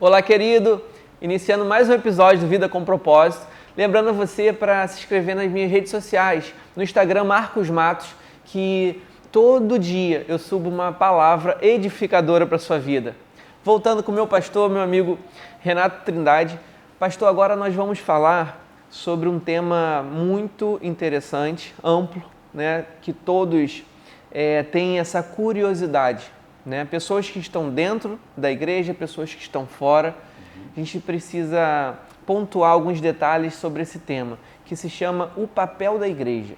Olá, querido! Iniciando mais um episódio do Vida com Propósito. Lembrando a você para se inscrever nas minhas redes sociais, no Instagram Marcos Matos, que todo dia eu subo uma palavra edificadora para a sua vida. Voltando com o meu pastor, meu amigo Renato Trindade. Pastor, agora nós vamos falar sobre um tema muito interessante, amplo, né? Que todos têm essa curiosidade. Né? Pessoas que estão dentro da igreja, pessoas que estão fora. A gente precisa pontuar alguns detalhes sobre esse tema, que se chama o papel da igreja.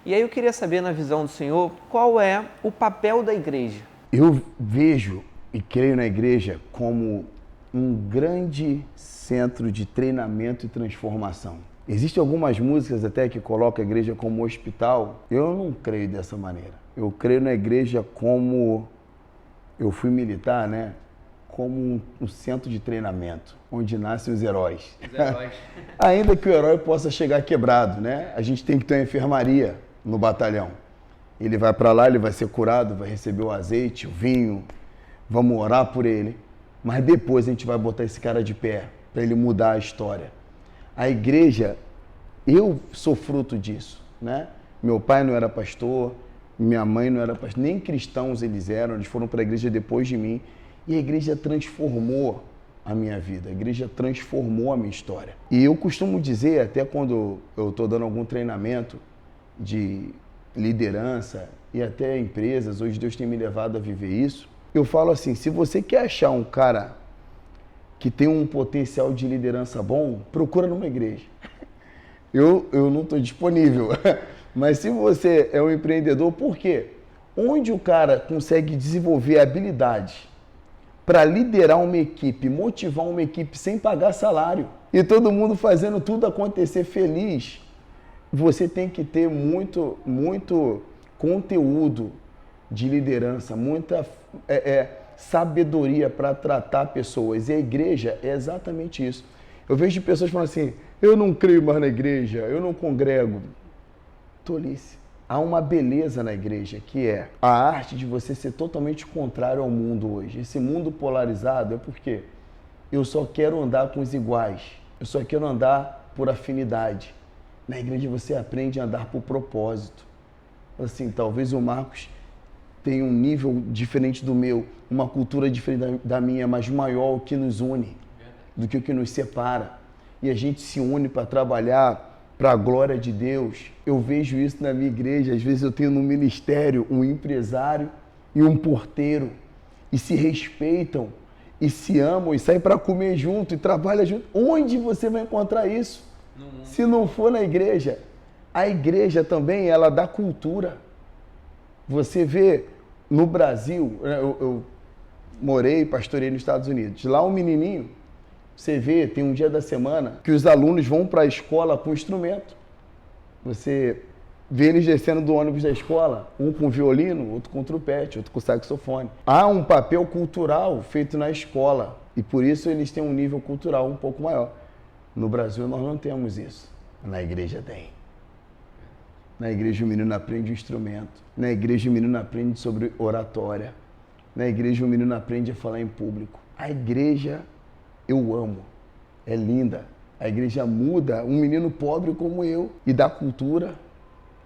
E aí eu queria saber, na visão do Senhor, qual é o papel da igreja? Eu vejo e creio na igreja como um grande centro de treinamento e transformação. Existem algumas músicas até que colocam a igreja como hospital. Eu não creio dessa maneira. Eu creio na igreja como... Eu fui militar, né? Como um centro de treinamento, onde nascem os heróis. Os heróis. Ainda que o herói possa chegar quebrado, né? A gente tem que ter uma enfermaria no batalhão. Ele vai para lá, ele vai ser curado, vai receber o azeite, o vinho, vamos orar por ele. Mas depois a gente vai botar esse cara de pé, para ele mudar a história. A igreja, eu sou fruto disso, né? Meu pai não era pastor, minha mãe não era pastor, nem cristãos eles eram, eles foram para a igreja depois de mim. E a igreja transformou a minha vida, a igreja transformou a minha história. E eu costumo dizer, até quando eu estou dando algum treinamento de liderança e até empresas, hoje Deus tem me levado a viver isso, eu falo assim, se você quer achar um cara que tem um potencial de liderança bom, procura numa igreja. Eu não estou disponível, mas se você é um empreendedor, por quê? Onde o cara consegue desenvolver habilidades para liderar uma equipe, motivar uma equipe sem pagar salário e todo mundo fazendo tudo acontecer feliz, você tem que ter muito conteúdo de liderança, muita sabedoria para tratar pessoas. E a igreja é exatamente isso. Eu vejo pessoas falando assim, eu não creio mais na igreja, eu não congrego. Tolice. Há uma beleza na igreja, que é a arte de você ser totalmente contrário ao mundo hoje. Esse mundo polarizado é porque eu só quero andar com os iguais, eu só quero andar por afinidade. Na igreja você aprende a andar por propósito. Assim, talvez o Marcos tenha um nível diferente do meu, uma cultura diferente da minha, mas maior o que nos une do que o que nos separa. E a gente se une para trabalhar para a glória de Deus. Eu vejo isso na minha igreja. Às vezes eu tenho no ministério um empresário e um porteiro e se respeitam e se amam e saem para comer junto e trabalham junto. Onde você vai encontrar isso? Se não for na igreja. A igreja também, ela dá cultura. Você vê no Brasil, eu morei e pastorei nos Estados Unidos. Lá um menininho, você vê, tem um dia da semana que os alunos vão para a escola com instrumento. Você vê eles descendo do ônibus da escola, um com violino, outro com trompete, outro com saxofone. Há um papel cultural feito na escola e por isso eles têm um nível cultural um pouco maior. No Brasil nós não temos isso. Na igreja tem. Na igreja o menino aprende o instrumento. Na igreja o menino aprende sobre oratória. Na igreja o menino aprende a falar em público. A igreja eu amo, é linda. A igreja muda um menino pobre como eu e dá cultura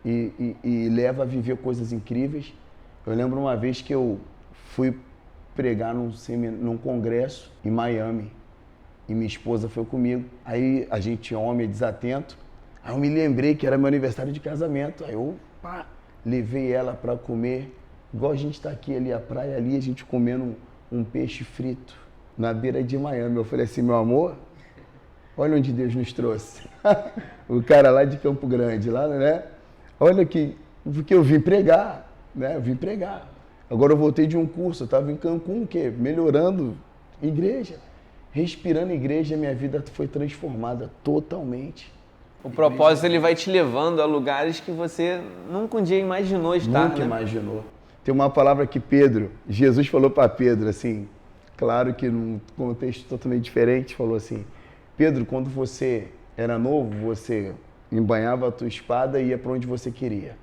e leva a viver coisas incríveis. Eu lembro uma vez que eu fui pregar num congresso em Miami e minha esposa foi comigo. Aí a gente, homem, é desatento. Aí eu me lembrei que era meu aniversário de casamento. Aí eu levei ela para comer, igual a gente está aqui ali, a praia ali, a gente comendo um peixe frito na beira de Miami. Eu falei assim, meu amor, olha onde Deus nos trouxe. O cara lá de Campo Grande, lá, né? Olha aqui, porque eu vim pregar, né? Eu vim pregar. Agora eu voltei de um curso, eu estava em Cancún, o quê? Melhorando igreja. Respirando igreja, minha vida foi transformada totalmente. O propósito, ele vai te levando a lugares que você nunca um dia imaginou estar, Nunca imaginou. Tem uma palavra que Jesus falou para Pedro, assim, claro que num contexto totalmente diferente, falou assim, Pedro, quando você era novo, você embanhava a tua espada e ia para onde você queria.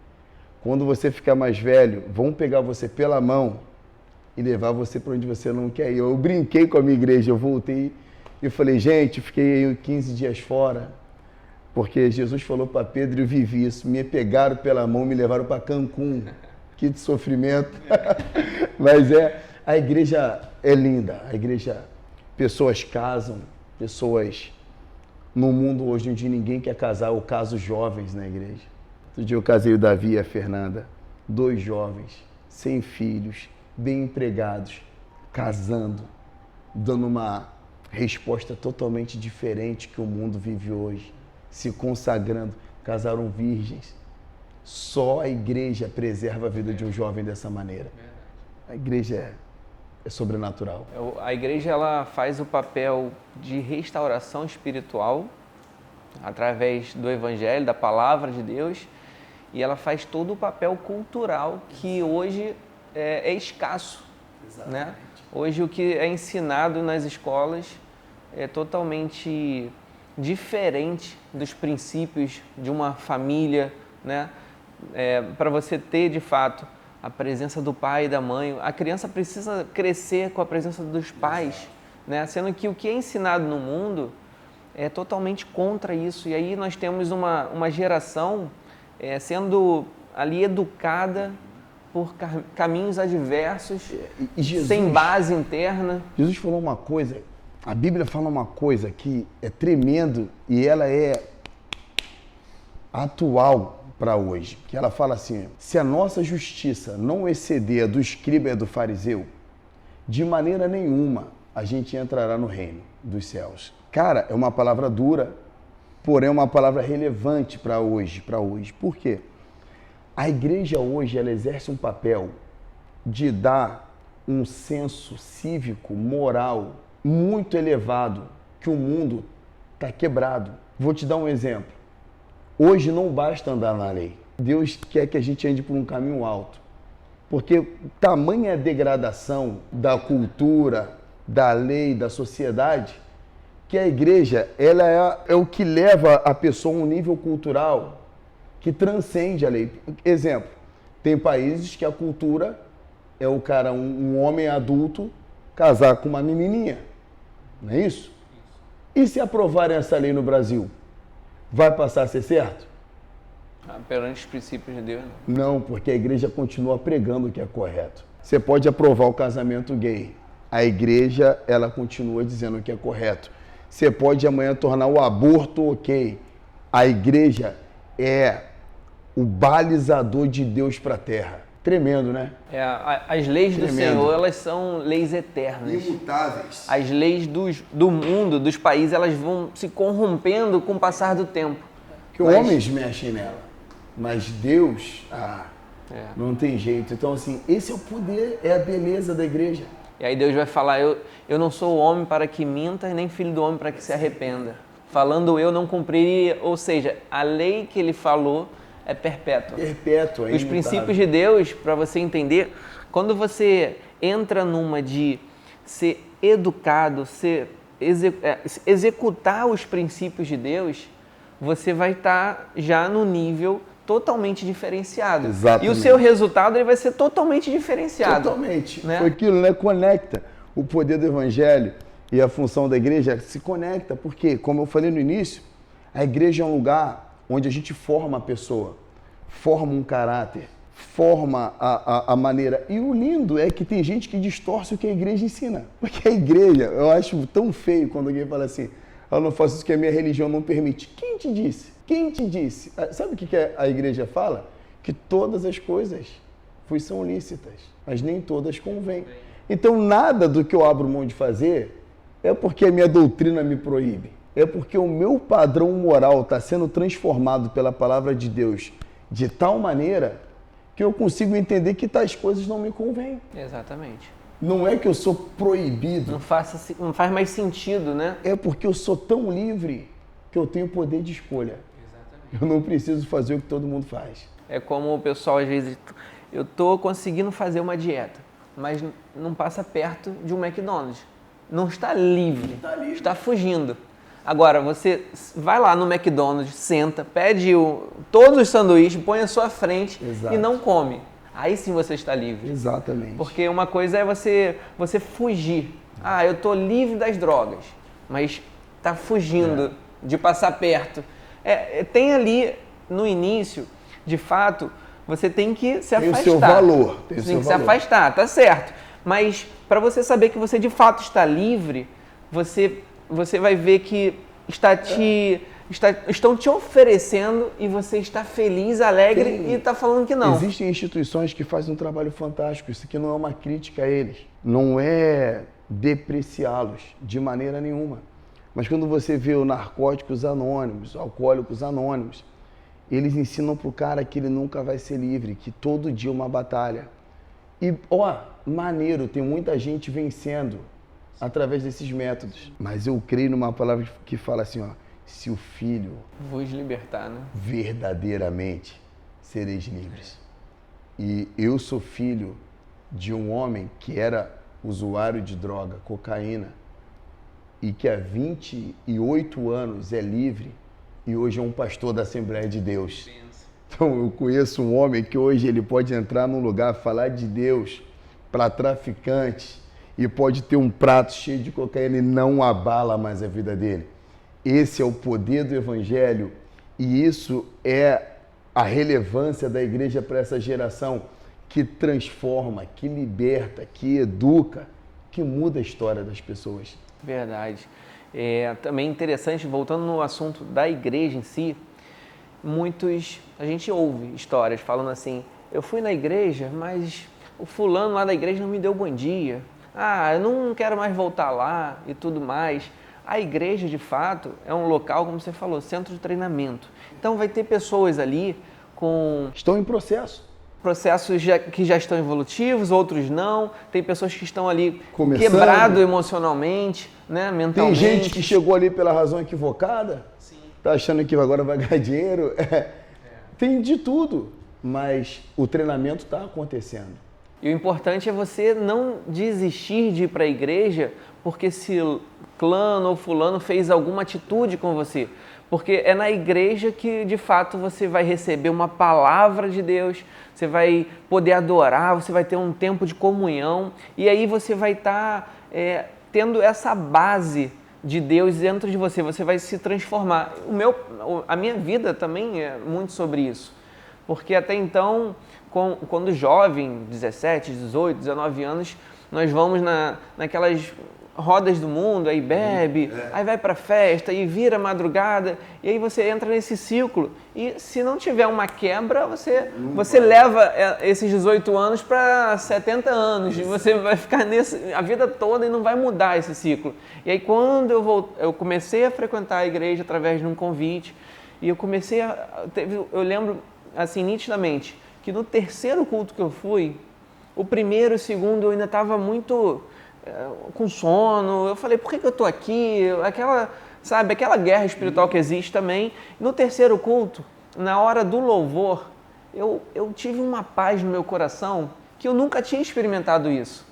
Quando você ficar mais velho, vão pegar você pela mão e levar você para onde você não quer ir. Eu brinquei com a minha igreja, eu voltei e falei, gente, fiquei 15 dias fora, porque Jesus falou para Pedro e eu vivi isso. Me pegaram pela mão, me levaram para Cancún. Que de sofrimento. Mas a igreja é linda. A igreja, pessoas casam, pessoas... No mundo hoje onde ninguém quer casar, eu caso jovens na igreja. Outro dia eu casei o Davi e a Fernanda, 2 jovens, sem filhos, bem empregados, casando, dando uma resposta totalmente diferente que o mundo vive hoje, se consagrando, casaram virgens. Só a igreja preserva a vida de um jovem dessa maneira. A igreja é sobrenatural. A igreja ela faz o papel de restauração espiritual através do evangelho, da palavra de Deus, e ela faz todo o papel cultural que hoje é escasso, né? Hoje o que é ensinado nas escolas é totalmente diferente dos princípios de uma família, né? Para você ter de fato a presença do pai e da mãe, a criança precisa crescer com a presença dos pais, né? Sendo que o que é ensinado no mundo é totalmente contra isso. E aí nós temos uma geração sendo ali educada por caminhos adversos, E Jesus, sem base interna. Jesus falou uma coisa, a Bíblia fala uma coisa que é tremendo e ela é atual para hoje, que ela fala assim, se a nossa justiça não exceder a do escriba e do fariseu, de maneira nenhuma a gente entrará no reino dos céus. Cara, é uma palavra dura, porém é uma palavra relevante para hoje. Por quê? A igreja hoje, ela exerce um papel de dar um senso cívico, moral, muito elevado, que o mundo está quebrado. Vou te dar um exemplo. Hoje não basta andar na lei. Deus quer que a gente ande por um caminho alto. Porque tamanha degradação da cultura, da lei, da sociedade, que a igreja ela é o que leva a pessoa a um nível cultural que transcende a lei. Exemplo, tem países que a cultura é o cara, um homem adulto, casar com uma menininha. Não é isso? E se aprovarem essa lei no Brasil? Vai passar a ser certo? Perante os princípios de Deus, não. Não, porque a igreja continua pregando o que é correto. Você pode aprovar o casamento gay. A igreja, ela continua dizendo o que é correto. Você pode amanhã tornar o aborto ok. A igreja é o balizador de Deus para a terra. Tremendo, né? As leis do Senhor, elas são leis eternas. Imutáveis. As leis do mundo, dos países, elas vão se corrompendo com o passar do tempo. Que homens mexem nela. Mas Deus, não tem jeito. Então, assim, esse é o poder, é a beleza da igreja. E aí Deus vai falar, eu não sou homem para que minta, nem filho do homem para que se arrependa. Falando eu, não cumpriria. Ou seja, a lei que ele falou é perpétua. Perpétua, Os princípios de Deus, para você entender, quando você entra numa de ser educado, executar os princípios de Deus, você vai estar já no nível totalmente diferenciado. Exatamente. E o seu resultado ele vai ser totalmente diferenciado. Totalmente. Né? Foi aquilo, né? Conecta o poder do evangelho e a função da igreja se conecta, porque, como eu falei no início, a igreja é um lugar onde a gente forma a pessoa, forma um caráter, forma a maneira. E o lindo é que tem gente que distorce o que a igreja ensina. Porque a igreja, eu acho tão feio quando alguém fala assim, eu não faço isso que a minha religião não permite. Quem te disse? Quem te disse? Sabe o que a igreja fala? Que todas as coisas são lícitas, mas nem todas convêm. Então, nada do que eu abro mão de fazer é porque a minha doutrina me proíbe. É porque o meu padrão moral está sendo transformado pela palavra de Deus de tal maneira que eu consigo entender que tais coisas não me convêm. Exatamente. Não é que eu sou proibido. Não faz mais sentido, né? É porque eu sou tão livre que eu tenho poder de escolha. Exatamente. Eu não preciso fazer o que todo mundo faz. É como o pessoal às vezes, eu estou conseguindo fazer uma dieta, mas não passa perto de um McDonald's. Não está livre, está fugindo. Agora, você vai lá no McDonald's, senta, pede todos os sanduíches, põe à sua frente. Exato. E não come. aí sim você está livre. Exatamente. Porque uma coisa é você fugir. Eu estou livre das drogas, mas está fugindo de passar perto. Tem ali, no início, de fato, você tem que se afastar. Tem o seu valor. Você tem que se afastar, tá certo. Mas para você saber que você de fato está livre, você vai ver que estão te oferecendo e você está feliz, alegre e está falando que não. Existem instituições que fazem um trabalho fantástico. Isso aqui não é uma crítica a eles. Não é depreciá-los de maneira nenhuma. Mas quando você vê o Narcóticos Anônimos, Alcoólicos Anônimos, eles ensinam pro cara que ele nunca vai ser livre, que todo dia é uma batalha. E, maneiro, tem muita gente vencendo através desses métodos. Mas eu creio numa palavra que fala assim, se o Filho vos libertar, né? Verdadeiramente sereis livres. E eu sou filho de um homem que era usuário de droga, cocaína, e que há 28 anos é livre e hoje é um pastor da Assembleia de Deus. Então eu conheço um homem que hoje ele pode entrar num lugar, falar de Deus para traficantes e pode ter um prato cheio de cocaína e não abala mais a vida dele. Esse é o poder do Evangelho e isso é a relevância da igreja para essa geração que transforma, que liberta, que educa, que muda a história das pessoas. Verdade. Também interessante, voltando no assunto da igreja em si, a gente ouve histórias falando assim, eu fui na igreja, mas o fulano lá da igreja não me deu bom dia. Eu não quero mais voltar lá e tudo mais. A igreja, de fato, é um local, como você falou, centro de treinamento. Então vai ter pessoas ali estão em processos que já estão evolutivos, outros não. Tem pessoas que estão ali quebrado emocionalmente, né, mentalmente. Tem gente que chegou ali pela razão equivocada, tá achando que agora vai ganhar dinheiro. Tem de tudo, mas o treinamento está acontecendo. E o importante é você não desistir de ir para a igreja porque ciclano ou fulano fez alguma atitude com você. Porque é na igreja que, de fato, você vai receber uma palavra de Deus, você vai poder adorar, você vai ter um tempo de comunhão e aí você vai estar tendo essa base de Deus dentro de você, você vai se transformar. A minha vida também é muito sobre isso, porque até então, quando jovem, 17, 18, 19 anos, nós vamos naquelas rodas do mundo, aí bebe, aí vai pra festa, e vira madrugada, e aí você entra nesse ciclo. E se não tiver uma quebra, você leva esses 18 anos para 70 anos, e você vai ficar a vida toda e não vai mudar esse ciclo. E aí quando eu comecei a frequentar a igreja através de um convite, e eu eu lembro assim nitidamente, que no terceiro culto que eu fui, o primeiro e o segundo eu ainda estava muito com sono, eu falei, por que eu estou aqui? Aquela guerra espiritual que existe também. No terceiro culto, na hora do louvor, eu tive uma paz no meu coração que eu nunca tinha experimentado isso.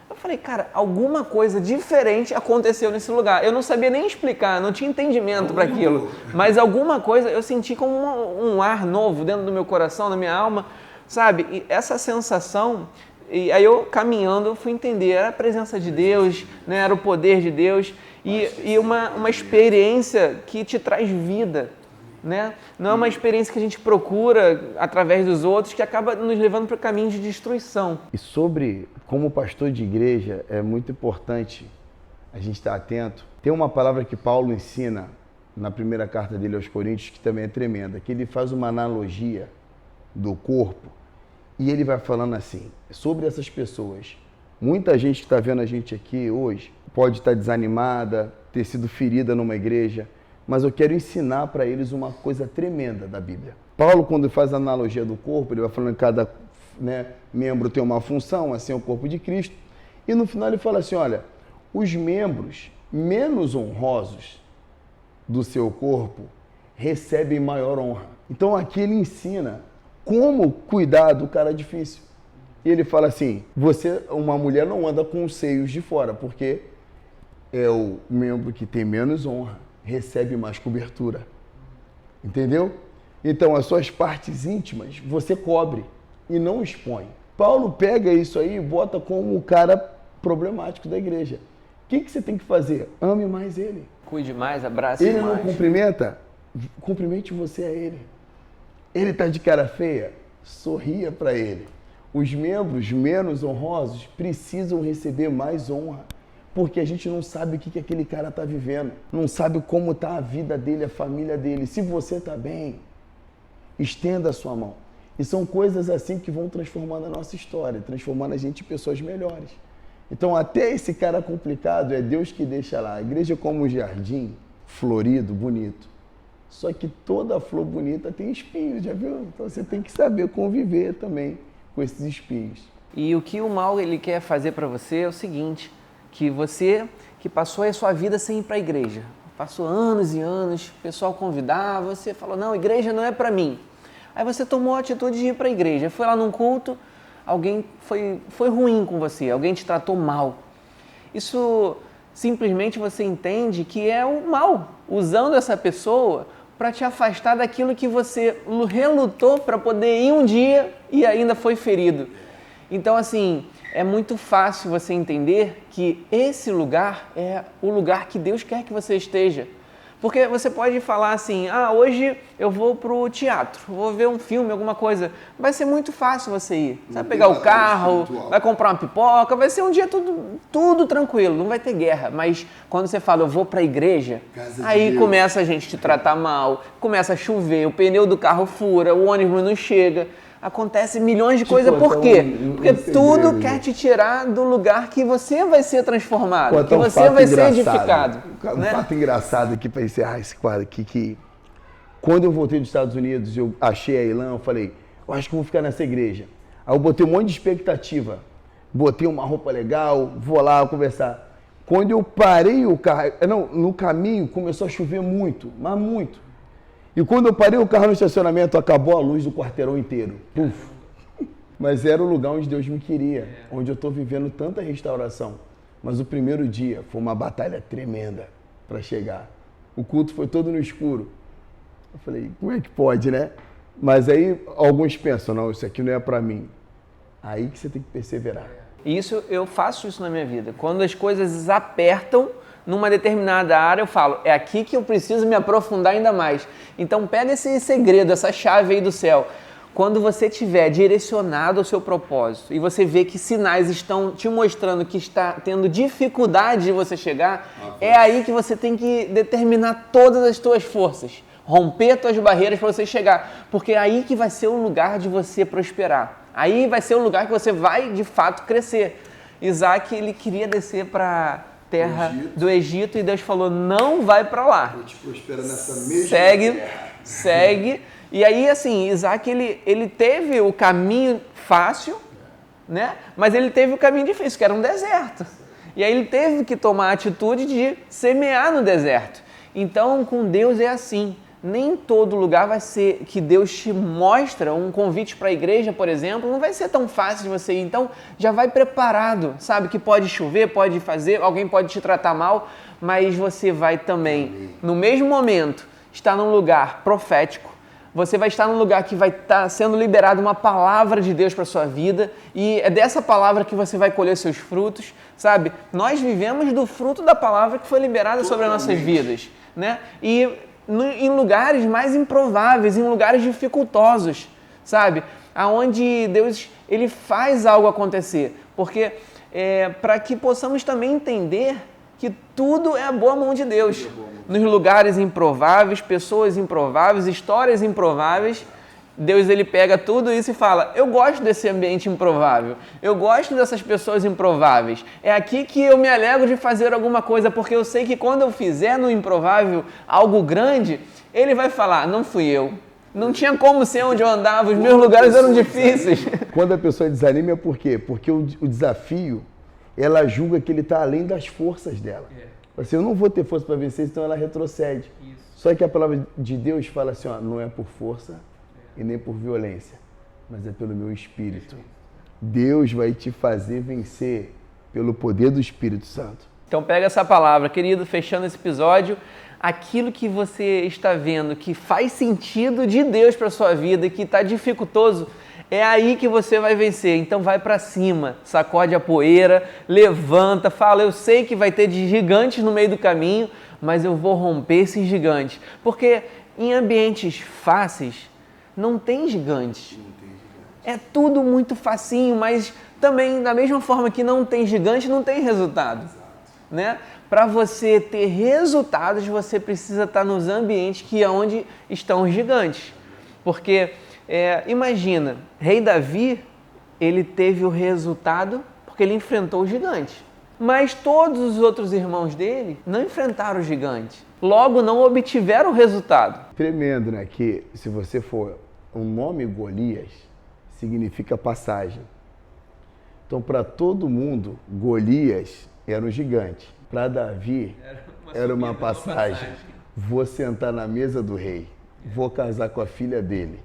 Eu falei, cara, alguma coisa diferente aconteceu nesse lugar. Eu não sabia nem explicar, não tinha entendimento para aquilo, mas alguma coisa eu senti como um ar novo dentro do meu coração, na minha alma, sabe? E essa sensação... E aí eu caminhando, eu fui entender, era a presença de Deus, né? Era o poder de Deus e uma experiência que te traz vida, né? Não é uma experiência que a gente procura através dos outros, que acaba nos levando para o caminho de destruição. E como pastor de igreja, é muito importante a gente estar atento. Tem uma palavra que Paulo ensina na primeira carta dele aos Coríntios, que também é tremenda, que ele faz uma analogia do corpo. E ele vai falando assim, sobre essas pessoas. Muita gente que está vendo a gente aqui hoje pode estar desanimada, ter sido ferida numa igreja, mas eu quero ensinar para eles uma coisa tremenda da Bíblia. Paulo, quando faz a analogia do corpo, ele vai falando que cada membro tem uma função, assim é o corpo de Cristo. E no final ele fala assim, olha, os membros menos honrosos do seu corpo recebem maior honra. Então aqui ele ensina como cuidar do cara difícil. E ele fala assim, uma mulher não anda com os seios de fora, porque é o membro que tem menos honra, recebe mais cobertura. Entendeu? Então, as suas partes íntimas, você cobre e não expõe. Paulo pega isso aí e bota como o cara problemático da igreja. O que você tem que fazer? Ame mais ele. Cuide mais, abrace ele mais. Ele não cumprimenta? Cumprimente você a ele. Ele está de cara feia? Sorria para ele. Os membros menos honrosos precisam receber mais honra, porque a gente não sabe o que aquele cara está vivendo, não sabe como está a vida dele, a família dele. Se você está bem, estenda a sua mão. E são coisas assim que vão transformando a nossa história, transformando a gente em pessoas melhores. Então, até esse cara complicado, é Deus que deixa lá. A igreja é como um jardim florido, bonito. Só que toda flor bonita tem espinhos, já viu? Então, você tem que saber conviver também com esses espinhos. E o que o mal ele quer fazer para você é o seguinte, que você que passou a sua vida sem ir para a igreja, passou anos e anos, o pessoal convidava, você falou, não, igreja não é para mim. Aí você tomou a atitude de ir para a igreja, foi lá num culto, alguém foi ruim com você, alguém te tratou mal. Isso simplesmente você entende que é o mal, usando essa pessoa para te afastar daquilo que você relutou para poder ir um dia e ainda foi ferido. Então, assim, é muito fácil você entender que esse lugar é o lugar que Deus quer que você esteja. Porque você pode falar assim, hoje eu vou pro teatro, vou ver um filme, alguma coisa. Vai ser muito fácil você ir. Você vai pegar o carro, vai comprar uma pipoca, vai ser um dia tudo tranquilo, não vai ter guerra. Mas quando você fala, eu vou pra igreja, aí começa a gente te tratar mal, começa a chover, o pneu do carro fura, o ônibus não chega. Acontece milhões de coisas, por quê? Porque tudo quer te tirar do lugar que você vai ser transformado, que você vai ser edificado. Um fato engraçado aqui para encerrar esse quadro aqui, que quando eu voltei dos Estados Unidos, eu achei a Ilan, eu falei, eu acho que vou ficar nessa igreja. Aí eu botei um monte de expectativa, botei uma roupa legal, vou lá conversar. Quando eu parei o carro, no caminho começou a chover muito, mas muito. E quando eu parei o carro no estacionamento, acabou a luz do quarteirão inteiro. Puf. Mas era o lugar onde Deus me queria, onde eu estou vivendo tanta restauração. Mas o primeiro dia foi uma batalha tremenda para chegar. O culto foi todo no escuro. Eu falei, como é que pode, né? Mas aí alguns pensam, não, isso aqui não é para mim. Aí que você tem que perseverar. Eu faço isso na minha vida. Quando as coisas apertam, numa determinada área, eu falo, é aqui que eu preciso me aprofundar ainda mais. Então pega esse segredo, essa chave aí do céu. Quando você estiver direcionado ao seu propósito e você vê que sinais estão te mostrando que está tendo dificuldade de você chegar, é aí que você tem que determinar todas as suas forças, romper as suas barreiras para você chegar, porque é aí que vai ser o lugar de você prosperar. Aí vai ser o lugar que você vai, de fato, crescer. Isaac, ele queria descer para terra do Egito e Deus falou, não vai para lá. Vou te prosperar nessa mesma terra. Segue. E aí, assim, Isaac, ele teve o caminho fácil, né? Mas ele teve o caminho difícil, que era um deserto. E aí ele teve que tomar a atitude de semear no deserto. Então, com Deus é assim. Nem todo lugar vai ser que Deus te mostra, um convite para a igreja, por exemplo, não vai ser tão fácil de você ir. Então, já vai preparado, sabe que pode chover, pode fazer, alguém pode te tratar mal, mas você vai também, no mesmo momento, estar num lugar profético. Você vai estar num lugar que vai estar sendo liberada uma palavra de Deus para a sua vida e é dessa palavra que você vai colher seus frutos, sabe? Nós vivemos do fruto da palavra que foi liberada sobre as nossas vidas, né? E em lugares mais improváveis, em lugares dificultosos, sabe? Aonde Deus ele faz algo acontecer, porque para que possamos também entender que tudo é a boa mão de Deus. Nos lugares improváveis, pessoas improváveis, histórias improváveis, Deus ele pega tudo isso e fala, eu gosto desse ambiente improvável, eu gosto dessas pessoas improváveis, é aqui que eu me alegro de fazer alguma coisa, porque eu sei que quando eu fizer no improvável algo grande, ele vai falar, não fui eu, não tinha como ser onde eu andava, os meus lugares eram difíceis. Quando a pessoa desanima é por quê? Porque o desafio, ela julga que ele está além das forças dela. Assim, eu não vou ter força para vencer, então ela retrocede. Isso. Só que a palavra de Deus fala assim, não é por força e nem por violência, mas é pelo meu Espírito. Deus vai te fazer vencer pelo poder do Espírito Santo. Então pega essa palavra, querido, fechando esse episódio, aquilo que você está vendo que faz sentido de Deus para a sua vida e que está dificultoso, É aí que você vai vencer. Então vai para cima, sacode a poeira, levanta, fala, eu sei que vai ter gigantes no meio do caminho, mas eu vou romper esses gigantes. Porque em ambientes fáceis não tem gigantes. É tudo muito facinho, mas também da mesma forma que não tem gigante, não tem resultado, né? Para você ter resultados, você precisa estar nos ambientes que é onde estão os gigantes. Porque, imagina, rei Davi, ele teve o resultado porque ele enfrentou o gigante. Mas todos os outros irmãos dele não enfrentaram o gigante. Logo, não obtiveram o resultado. Tremendo, né? Que se você for, o nome Golias significa passagem. Então, para todo mundo, Golias era um gigante. Para Davi, era uma passagem. Vou sentar na mesa do rei, vou casar com a filha dele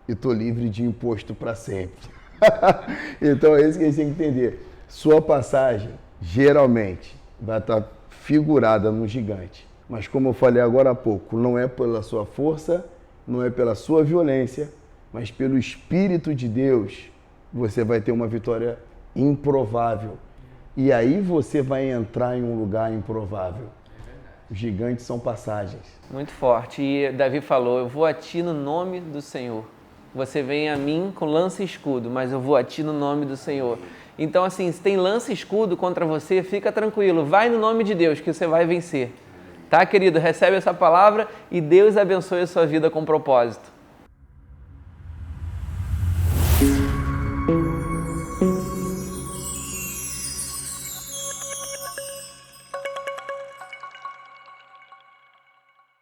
e estou livre de imposto para sempre. Então, é isso que a gente tem que entender. Sua passagem, geralmente, vai estar figurada num gigante. Mas, como eu falei agora há pouco, não é pela sua força, não é pela sua violência, mas pelo Espírito de Deus, você vai ter uma vitória improvável. E aí você vai entrar em um lugar improvável. Os gigantes são passagens. Muito forte. E Davi falou, eu vou a ti no nome do Senhor. Você vem a mim com lança e escudo, mas eu vou a ti no nome do Senhor. Então, assim, se tem lança e escudo contra você, fica tranquilo. Vai no nome de Deus que você vai vencer. Tá, querido? Recebe essa palavra e Deus abençoe a sua vida com propósito.